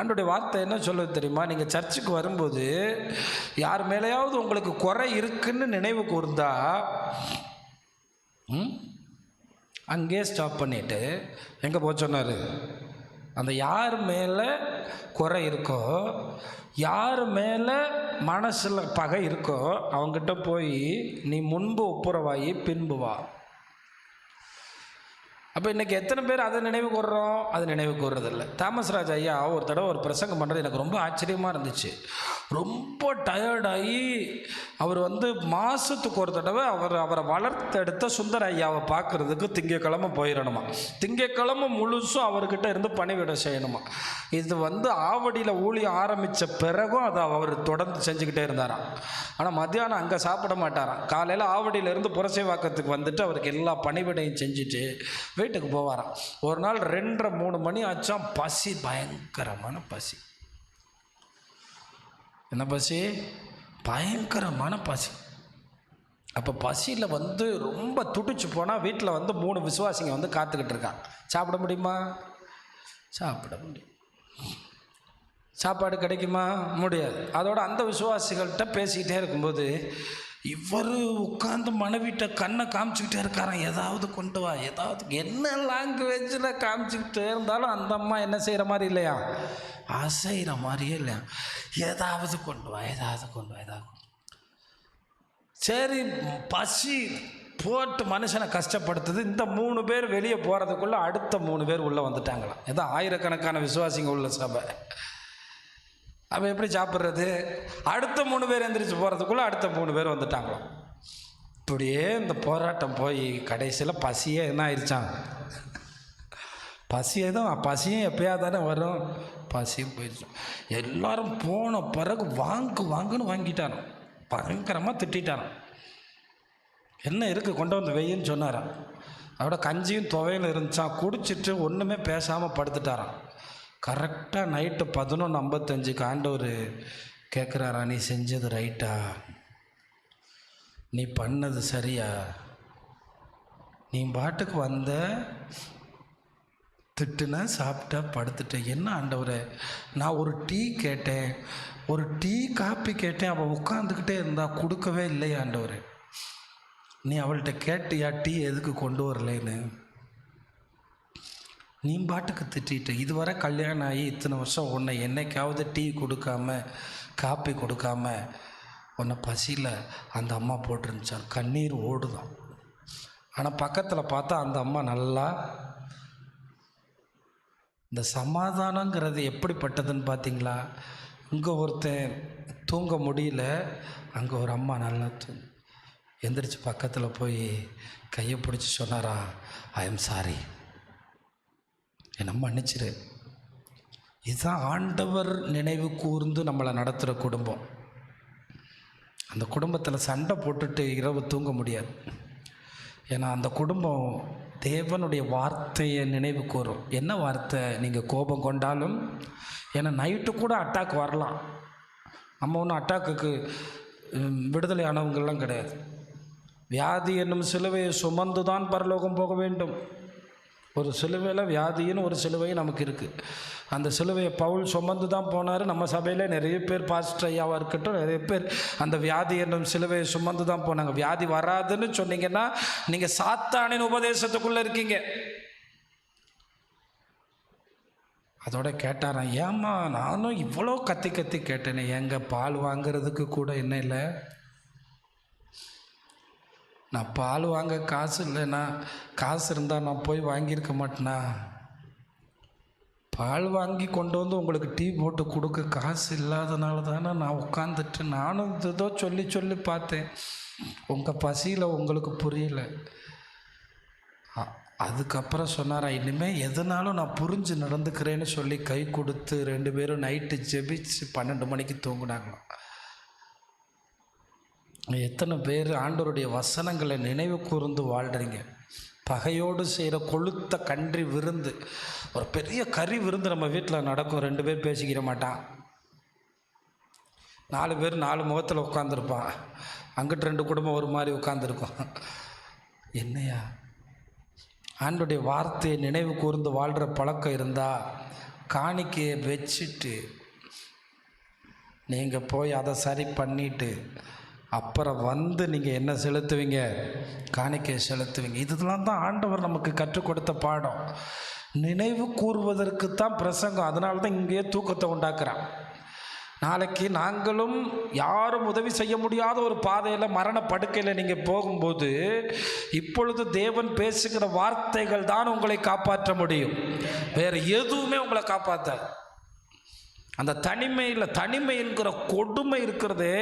ஆண்டோடைய வார்த்தை என்ன சொல்லுது தெரியுமா? நீங்கள் சர்ச்சுக்கு வரும்போது யார் மேலேயாவது உங்களுக்கு குறை இருக்குன்னு நினைவு கூர்ந்தா அங்கேயே ஸ்டாப் பண்ணிவிட்டு எங்கே போக சொன்னார்? அந்த யார் மேலே குறை இருக்கோ, யார் மேலே மனசில் பகை இருக்கோ அவங்ககிட்ட போய் நீ முன்பு ஒப்புரவாயி பின்பு வா. அப்போ இன்றைக்கி எத்தனை பேர் அதை நினைவு கூறுறோம்? அது நினைவு கூறுறதில்ல. தாமஸ் ராஜ் ஐயா ஒரு தடவை ஒரு பிரசங்கம் பண்ணுறது எனக்கு ரொம்ப ஆச்சரியமாக இருந்துச்சு. ரொம்ப டயர்டாகி அவர் மாதத்துக்கு ஒரு தடவை அவரை வளர்த்தெடுத்த சுந்தர ஐயாவை பார்க்குறதுக்கு திங்கக்கிழமை போயிடணுமா. திங்கக்கிழமை முழுசும் அவர்கிட்ட இருந்து பணிவிட செய்யணுமா. இது ஆவடியில் ஊழியம் ஆரம்பித்த பிறகும் அதை அவர் தொடர்ந்து செஞ்சுக்கிட்டே இருந்தாராம். ஆனால் மத்தியானம் அங்கே சாப்பிட மாட்டாராம். காலையில் ஆவடியிலேருந்து புரசைவாக்கத்துக்கு வந்துட்டு அவருக்கு எல்லா பணிவிடையும் செஞ்சுட்டு வீட்டுக்கு போவாராம். ஒரு நாள் 2:30-3 மணி ஆச்சாம். பசி, பயங்கரமான பசி. என்ன பசி? பயங்கரமான பசி. அப்போ பசியில் ரொம்ப துடிச்சு போனால் வீட்டில் 3 விசுவாசிங்க காத்துக்கிட்டு இருக்காங்க. சாப்பிட முடியுமா? சாப்பிட முடியும். சாப்பாடு கிடைக்குமா? முடியாது. அதோட அந்த விசுவாசிகள்கிட்ட பேசிக்கிட்டே இருக்கும்போது இவர் உட்காந்து மனைவிட்ட கண்ணை காமிச்சிக்கிட்டே இருக்காராம். ஏதாவது கொண்டு வா, ஏதாவது. என்ன லாங்குவேஜில் காமிச்சிக்கிட்டே இருந்தாலும் அந்த அம்மா என்ன செய்கிற மாதிரி இல்லையா? அசைகிற மாதிரியே இல்லையா? ஏதாவது கொண்டு வா, ஏதாவது கொண்டு வா, ஏதாவது. சரி, பசி போட்டு மனுஷனை கஷ்டப்படுத்துது. இந்த 3 பேர் வெளியே போகிறதுக்குள்ளே அடுத்த 3 பேர் உள்ளே வந்துட்டாங்களாம். ஏதோ ஆயிரக்கணக்கான விசுவாசிங்க உள்ள சபை. அப்போ எப்படி சாப்பிட்றது? அடுத்த 3 பேர் எந்திரிச்சு போகிறதுக்குள்ளே அடுத்த 3 பேர் வந்துட்டாங்களாம். இப்படியே இந்த போராட்டம் போய் கடைசியில் பசியே என்ன ஆயிடுச்சான்? பசியும் எப்போயாவது தானே வரும். பசியும் போயிடுச்சோம். எல்லாரும் போன பிறகு வாங்குன்னு வாங்கிட்டானோ, பயங்கரமாக திட்டானோ. என்ன இருக்குது கொண்டு வந்து வெயின்னு சொன்னாரான். அதோட கஞ்சியும் துவையும் இருந்துச்சான். குடிச்சிட்டு ஒன்றுமே பேசாமல் படுத்துட்டாரான். கரெக்டாக நைட்டு 11:55 ஆண்டவர் கேட்குறாரா, நீ செஞ்சது ரைட்டா? நீ பண்ணது சரியா? நீ பாட்டுக்கு திட்டுன, சாப்பிட்ட, படுத்துட்டேன். என்ன ஆண்டவரே, நான் ஒரு டீ கேட்டேன், ஒரு டீ காப்பி கேட்டேன், அவள் உட்காந்துக்கிட்டே இருந்தா, கொடுக்கவே இல்லையா ஆண்டவரே? நீ அவள்கிட்ட கேட்டியா டீ எதுக்கு கொண்டு வரலேன்னு? நீ பாட்டுக்கு திட்டிட்டு, இதுவரை கல்யாணம் ஆகி இத்தனை வருஷம் உன்னை என்னைக்காவது டீ கொடுக்காம காப்பி கொடுக்காம உன்னை பசியில் அந்த அம்மா போட்டுருந்துச்சான். கண்ணீர் ஓடுதான். ஆனால் பக்கத்தில் பார்த்தா அந்த அம்மா நல்லா. இந்த சமாதானங்கிறது எப்படிப்பட்டதுன்னு பார்த்தீங்களா? இங்கே ஒருத்தன் தூங்க முடியல, அங்கே ஒரு அம்மா நல்லா எந்திரிச்சு பக்கத்தில் போய் கையை பிடிச்சி சொன்னாரா, ஐ எம் சாரி, என்னை மன்னிச்சிரு. இதுதான் ஆண்டவர் நினைவு கூர்ந்து நம்மளை நடத்துகிற குடும்பம். அந்த குடும்பத்தில் சண்டை போட்டுட்டு இரவு தூங்க முடியாது. ஏன்னா அந்த குடும்பம் தேவனுடைய வார்த்தையை நினைவு கூறும். என்ன வார்த்தை? நீங்கள் கோபம் கொண்டாலும், ஏன்னா நைட்டு கூட அட்டாக் வரலாம். நம்ம ஒன்றும் அட்டாக்குக்கு விடுதலை ஆனவங்கள்லாம் கிடையாது. வியாதி என்னும் சிலுவையை சுமந்து தான் பரலோகம் போக வேண்டும். ஒரு சிலுவையில் வியாதின்னு ஒரு சிலுவை நமக்கு இருக்குது. அந்த சிலுவையை பவுல் சுமந்து தான் போனார். நம்ம சபையில் நிறைய பேர், பாஸ்டர் ஐயாவாக இருக்கட்டும், நிறைய பேர் அந்த வியாதி என்னும் சிலுவையை சுமந்து தான் போனாங்க. வியாதி வராதுன்னு சொன்னீங்கன்னா நீங்கள் சாத்தானின் உபதேசத்துக்குள்ளே இருக்கீங்க. அதோட கேட்டாரான், ஏம்மா நானும் இவ்வளோ கத்தி கேட்டேனே, எங்கள் பால் வாங்கிறதுக்கு கூட என்ன இல்லை? நான் பால் வாங்க காசு இல்லைண்ணா, காசு இருந்தால் நான் போய் வாங்கியிருக்க மாட்டேனா? பால் வாங்கி கொண்டு உங்களுக்கு டீ போட்டு கொடுக்க காசு இல்லாதனால தானே நான் உட்காந்துட்டு நானும் ஏதோ சொல்லி பார்த்தேன். உங்கள் பசியில் உங்களுக்கு புரியல. அதுக்கப்புறம் சொன்னாரா, இனிமேல் எதுனாலும் நான் புரிஞ்சு நடந்துக்கிறேன்னு சொல்லி கை கொடுத்து 2 பேரும் நைட்டு ஜெபிச்சு 12 மணிக்கு தூங்குனாங்களாம். எத்தனை பேர் ஆண்டவருடைய வசனங்களை நினைவு கூர்ந்து வாழ்கிறீங்க? பகையோடு செய்கிற கொளுத்த கன்றி விருந்து, ஒரு பெரிய கறி விருந்து நம்ம வீட்டில் நடக்கும். 2 பேர் பேசிக்கிற மாட்டான். 4 பேர் 4 முகத்தில் உட்காந்துருப்பான். அங்கிட்டு 2 குடும்பம் ஒரு மாதிரி உட்காந்துருக்கும். என்னையா? ஆண்டவருடைய வார்த்தையை நினைவு கூர்ந்து வாழ்கிற பழக்கம் இருந்தால் காணிக்கையை வச்சுட்டு நீங்கள் போய் அதை சரி பண்ணிவிட்டு அப்புறம் வந்து நீங்கள் என்ன செலுத்துவீங்க? காணிக்கையை செலுத்துவீங்க. இதெல்லாம் தான் ஆண்டவர் நமக்கு கற்றுக் கொடுத்த பாடம். நினைவு கூறுவதற்கு தான் பிரசங்கம். அதனால தான் இங்கேயே தூக்கத்தை உண்டாக்குறான். நாளைக்கு நாங்களும் யாரும் உதவி செய்ய முடியாத ஒரு பாதையில் மரண படுக்கையில் நீங்கள் போகும்போது இப்பொழுது தேவன் பேசுகிற வார்த்தைகள் தான் உங்களை காப்பாற்ற முடியும். வேறு எதுவுமே உங்களை காப்பாற்றாது. அந்த தனிமை என்கிற கொடுமை இருக்கிறதே,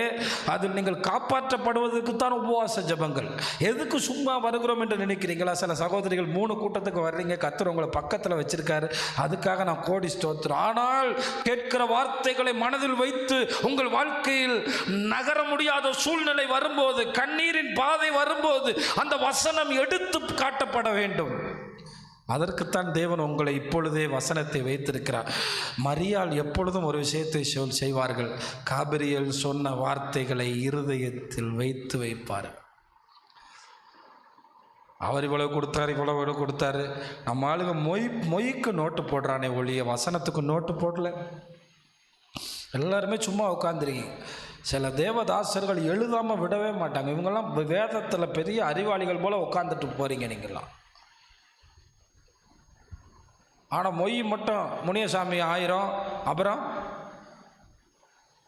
அது நீங்கள் காப்பாற்றப்படுவதற்கு தான் உபவாச ஜெபங்கள். எதுக்கு சும்மா வருகிறோம் என்று நினைக்கிறீங்களா? சில சகோதரிகள் 3 கூட்டத்துக்கு வர்றீங்க, கர்த்தர் உங்களை பக்கத்தில் வச்சிருக்காரு, அதுக்காக நான் கோடி ஸ்தோத்திரம். ஆனால் கேட்கிற வார்த்தைகளை மனதில் வைத்து உங்கள் வாழ்க்கையில் நகர முடியாத சூழ்நிலை வரும்போது, கண்ணீரின் பாதை வரும்போது அந்த வசனம் எடுத்து காட்டப்பட வேண்டும். அதற்குத்தான் தேவன் உங்களை இப்பொழுதே வசனத்தை வைத்திருக்கிறார். மரியாள் எப்பொழுதும் ஒரு விஷயத்தை செய்வார்கள். காபிரியேல் சொன்ன வார்த்தைகளை இருதயத்தில் வைத்து வைப்பார். அவர் இவ்வளவு கொடுத்தாரு, இவ்வளவு கொடுத்தாரு. நம்ம ஆளுங்க மொய்க்கு நோட்டு போடுறானே ஒழிய வசனத்துக்கு நோட்டு போடல. எல்லாருமே சும்மா உட்காந்துருக்கீங்க. சில தேவதாசர்கள் எழுதாமல் விடவே மாட்டாங்க. இவங்கெல்லாம் வேதத்தில் பெரிய அறிவாளிகள் போல் உட்காந்துட்டு போகிறீங்க நீங்கள்லாம். ஆனால் மொய் மட்டும் முனியசாமி 1000, அப்புறம்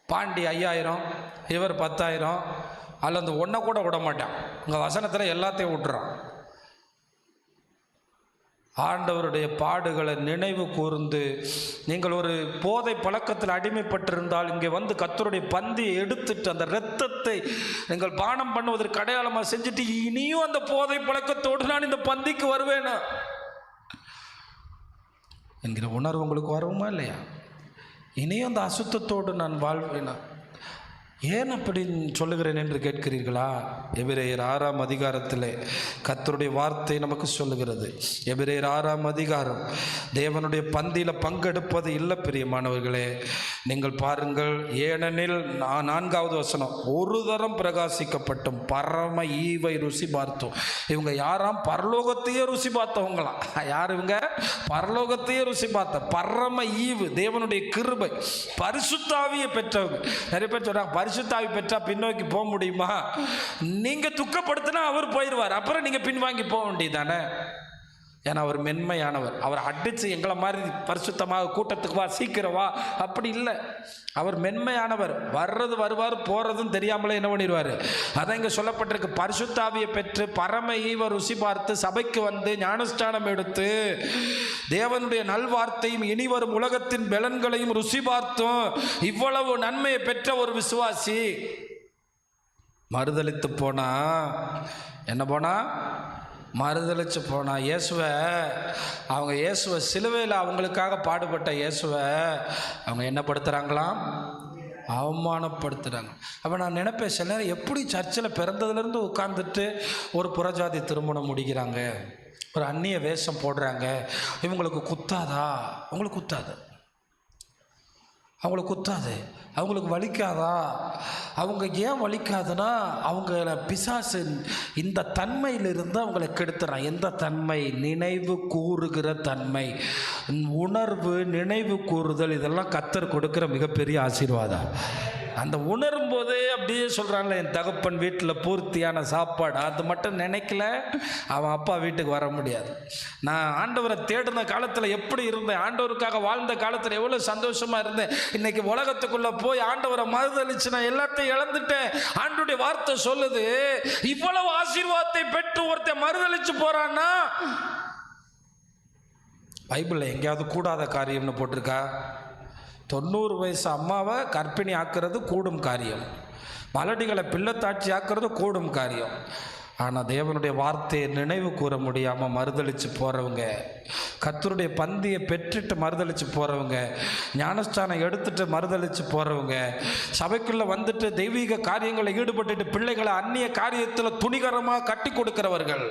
பாண்டி 5000, இவர் 10000, அதில் அந்த ஒன்றை கூட விட மாட்டான். உங்கள் வசனத்தில் எல்லாத்தையும் விட்டுறான். ஆண்டவருடைய பாடுகளை நினைவு கூர்ந்து நீங்கள் ஒரு போதை பழக்கத்தில் அடிமைப்பட்டிருந்தால் இங்கே வந்து கர்த்தருடைய பந்தியை எடுத்துட்டு அந்த இரத்தத்தை நீங்கள் பானம் பண்ணுவதற்கு அடையாளமாக செஞ்சுட்டு இனியும் அந்த போதை பழக்கத்தோடு நான் இந்த பந்திக்கு வருவேனா என்கிற உணர்வு உங்களுக்கு வருமா இல்லையா? இனியும் அந்த அசுத்தத்தோடு நான் வாழ்வேனா? ஏன் அப்படி சொல்லுகிறேன் என்று கேட்கிறீர்களா? எபிரேயர் 6ஆம் அதிகாரத்தில் கர்த்தருடைய வார்த்தை நமக்கு சொல்லுகிறது. எபிரேயர் 6ஆம் அதிகாரம். தேவனுடைய பந்தியில் பங்கெடுப்பது இல்லை பிரியமானவர்களே. நீங்கள் பாருங்கள், ஏனெனில் 4வது வசனம், ஒரு தரம் பிரகாசிக்கப்பட்டும் பரம ஈவை ருசி பார்த்தோம். இவங்க யாராம்? பரலோகத்தையே ருசி பார்த்தவங்களாம். யார் இவங்க? பரலோகத்தையே ருசி பார்த்த பரம ஈவு, தேவனுடைய கிருபை, பரிசுத்தாவியை பெற்றவங்க. நிறைய பேர் சொல்றாங்க பரிசுத்தாவி பெற்றா பின்னோக்கி போக முடியுமா? நீங்க துக்கப்படுத்தினா அவர் போயிடுவார், அப்புறம் நீங்க பின்வாங்கி போக வேண்டியதானே. ஏன்னா அவர் மென்மையானவர். அவர் அடித்து எங்களை மாதிரி பரிசுத்தமாக கூட்டத்துக்கு வா, சீக்கிரம் வா, அப்படி இல்லை. அவர் மென்மையானவர். வர்றது வருவார், போகிறதும் தெரியாமலே என்ன பண்ணிடுவார். அதான் இங்கே சொல்லப்பட்டிருக்கு, பரிசுத்தாவியை பெற்று பரம ஈவ ருசி பார்த்து சபைக்கு வந்து ஞானஸ்தானம் எடுத்து தேவனுடைய நல்வார்த்தையும் இனி வரும் உலகத்தின் பலன்களையும் ருசி பார்த்தும் இவ்வளவு நன்மையை பெற்ற ஒரு விசுவாசி மறுதலித்து போனா என்ன போனா? மறுதலிச்சு போனா. இயேசுவை சிலுவையில் அவங்களுக்காக பாடுபட்ட இயேசுவை அவங்க என்ன படுத்துகிறாங்களாம்? அவமானப்படுத்துகிறாங்க. அப்போ நான் நினைப்பேன், சில நேரம் எப்படி சர்ச்சில் பிறந்ததுலேருந்து உட்காந்துட்டு ஒரு புறஜாதி திருமணம் முடிக்கிறாங்க, ஒரு அந்நிய வேஷம் போடுறாங்க, இவங்களுக்கு குத்தாதா? அவங்களுக்கு குத்தாது. அவங்களுக்கு குத்தாது. அவங்களுக்கு வலிக்காதா? அவங்க ஏன் வலிக்காதுன்னா அவங்கள பிசாசு இந்த தன்மையிலிருந்து அவங்களை கெடுத்துறான். எந்த தன்மை? நினைவு கூறுகிற தன்மை, உணர்வு, நினைவு கூறுதல், இதெல்லாம் கர்த்தர் கொடுக்குற மிகப்பெரிய ஆசீர்வாதம். அந்த உணரும் போதே அப்படியே சொல்கிறான்ல, என் தகப்பன் வீட்டில் பூர்த்தியான சாப்பாடு, அது மட்டும் நினைக்கல அவன் அப்பா வீட்டுக்கு வர முடியாது. நான் ஆண்டவரை தேடின காலத்தில் எப்படி இருந்தேன், ஆண்டவருக்காக வாழ்ந்த காலத்தில் எவ்வளோ சந்தோஷமாக இருந்தேன். இன்னைக்கு உலகத்துக்குள்ளே போய் ஆண்டவரை மறுதலிச்சு நான் எல்லாத்தையும் இழந்துட்டேன். ஆண்டவருடைய வார்த்தை சொல்லுது, இவ்வளவு ஆசீர்வாதத்தை பெற்று ஒருத்தன் மறுதலிச்சு போறான்னா, பைபிளில் எங்கேயாவது கூடாத காரியம்னு போட்டிருக்கா? 90 வயசு அம்மாவை கர்ப்பிணி ஆக்குறது கூடும் காரியம், மலடிகளை பிள்ளைத்தாட்சி ஆக்குறது கூடும் காரியம். ஆனால் தேவனுடைய வார்த்தையை நினைவு கூற முடியாமல் மறுதலிச்சு போகிறவங்க, கர்த்தருடைய பந்தியை பெற்றுட்டு மறுதலிச்சு போகிறவங்க, ஞானஸ்தானம் எடுத்துட்டு மறுதலிச்சு போகிறவங்க, சபைக்குள்ளே வந்துட்டு தெய்வீக காரியங்களில் ஈடுபட்டுட்டு பிள்ளைகளை அந்நிய காரியத்தில் துணிகரமாக கட்டி கொடுக்கிறவர்கள்,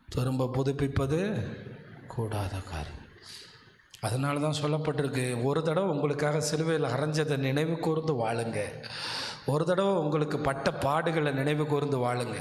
திரும்ப புதுப்பிப்பது கூடாத காரியம். அதனால தான் சொல்லப்பட்டிருக்கு, ஒரு தடவை உங்களுக்காக சிலுவையில் அரைஞ்சதை நினைவு கூர்ந்து வாழுங்க, ஒரு தடவை உங்களுக்கு பட்ட பாடுகளை நினைவு கூர்ந்து வாழுங்க.